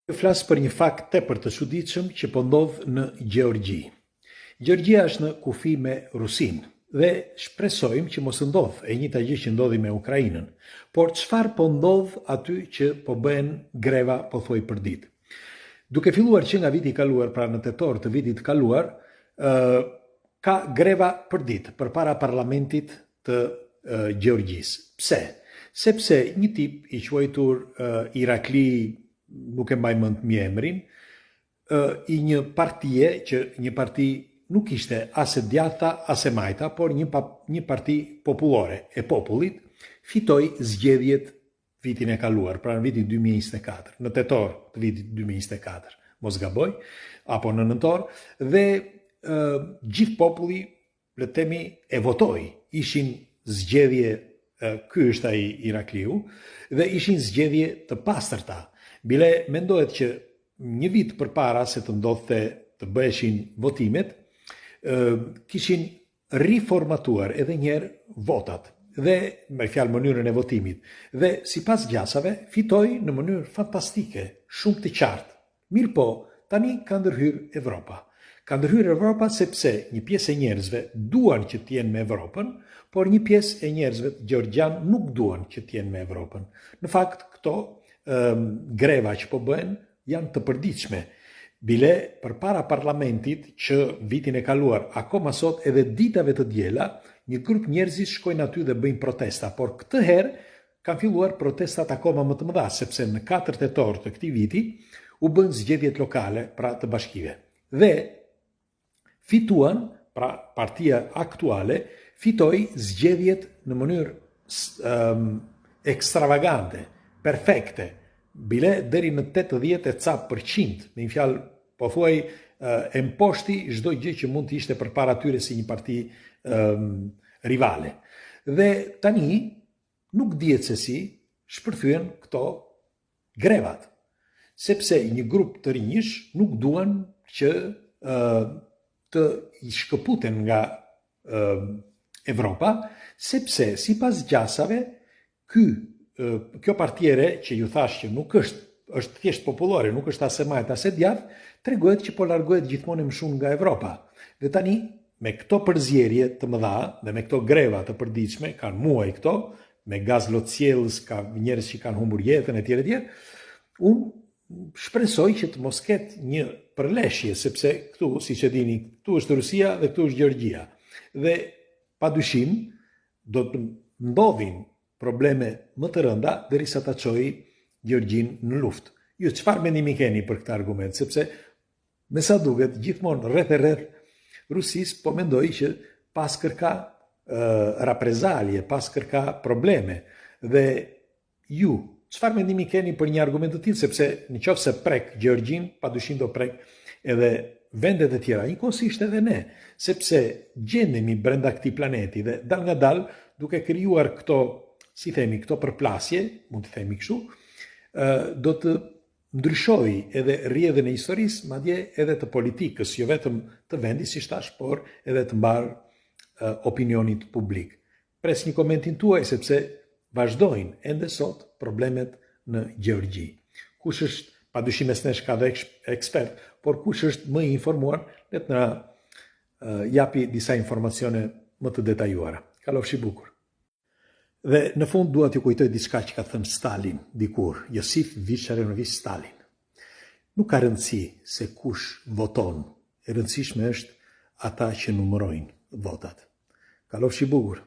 Flas për një fakt tepër të çuditshëm që po ndodh në Gjeorgji. Gjeorgjia është në kufi me Rusinë dhe shpresojmë që mos ndodh e njëjta gjë që ndodhi me Ukrainën. Por çfarë po ndodh aty që po bëhen greva pothuaj për ditë? Duke filluar që nga viti i kaluar, pra në tetor të vitit të kaluar, ka greva për ditë përpara parlamentit të Gjeorgjisë. Pse? Sepse një tip i quajtur Irakli, nuk e mbaj mend emrin, i një partie që një parti nuk ishte as e djatha as e majta, por një parti popullore e popullit, fitoi zgjedhjet vitin e kaluar, pra në vitin 2024, në tetor të vitit 2024, mos gaboj, apo në nëntor, dhe gjithë populli, le të themi, e votoi. Ishin zgjedhje, ky është ai Irakliu, dhe ishin zgjedhje të pastërta. Bile mendohet që një vit përpara se të ndodhte të bëheshin votimet, kishin riformatuar edhe njerë votat dhe me fjalë mënyrën e votimit. Dhe sipas gjasave fitoi në mënyrë fantastike, shumë të qartë. Mirë po, tani ka ndërhyrë Evropa. Ka ndërhyrë Evropa sepse një pjesë e njerëzve duan që të jenë me Evropën, por një pjesë e njerëzve gjeorgjan nuk duan që të jenë me Evropën. Në fakt, këto greva që po bëhen janë të përditshme. Bile përpara parlamentit që vitin e kaluar, akoma sot edhe ditave të diela, një grup njerëzish shkojnë aty dhe bëjnë protesta, por këtë herë kanë filluar protestat akoma më të mëdha, sepse në 4 tetor të këtij viti u bën zgjedhjet lokale, pra të bashkive. Dhe fituan, pra partia aktuale, fitoi zgjedhjet në mënyrë ekstravagante, perfekte, bile deri në 80%, me një fjalë, po thuaj, e mposhti çdo gjë që mund të ishte përpara tyre si një parti rivale. Dhe tani nuk dihet se si shpërthyen këto grevat, sepse një grup të rinjish nuk duan që të i shkëputen nga Evropa, sepse sipas gjasave kjo partiere që ju thash që nuk është thjesht popullore, nuk është as e majt as e djathtë, tregohet që po largohet gjithmonë më shumë nga Evropa. Dhe tani, me këto përzierje të mëdha dhe me këto greva të përditshme, kanë muaj këto, me gaz lotësjellës, ka njerëz që kanë humbur jetën etj. Unë shpresoj që të mos ketë një përleshje, sepse këtu, siç e dini, këtu është Rusia dhe këtu është Gjeorgjia. Dhe padyshim do të ndodhin probleme më të rënda derisa ta çojë Gjeorgjin në luftë. Ju çfarë mendimi keni për këtë argument? Sepse me sa duket gjithmonë rreth Rusisë po mendoj që pas kërka raprezalje, pas kërka probleme. Dhe ju çfarë mendimi keni për një argument të tillë, sepse nëse prek Gjeorgjin, padyshim do prek edhe vendet e tjera, njëkohësisht edhe ne, sepse gjendemi brenda këtij planeti dhe dal nga dal duke krijuar këto, si themi, këto përplasje, mund të themi kështu, do të ndryshoj edhe rrjedhën e historisë, madje edhe të politikës, jo vetëm të vendit, si thash, por edhe të mbar opinionit publik. Pres një komentin tuaj, sepse vazhdojnë ende sot problemet në Gjeorgji. Kush është, padyshim nesh ka dhe ekspert, por kush është më i informuar, le të na japi disa informacione më të detajuara. Kalofshi bukur. Dhe në fund dua t'ju kujtoj diçka që ka thënë Stalin dikur, Josif Vissarionovich Stalin. Nuk ka rëndësi se kush voton, e rëndësishme është ata që numërojnë votat. Kalofshi bukur.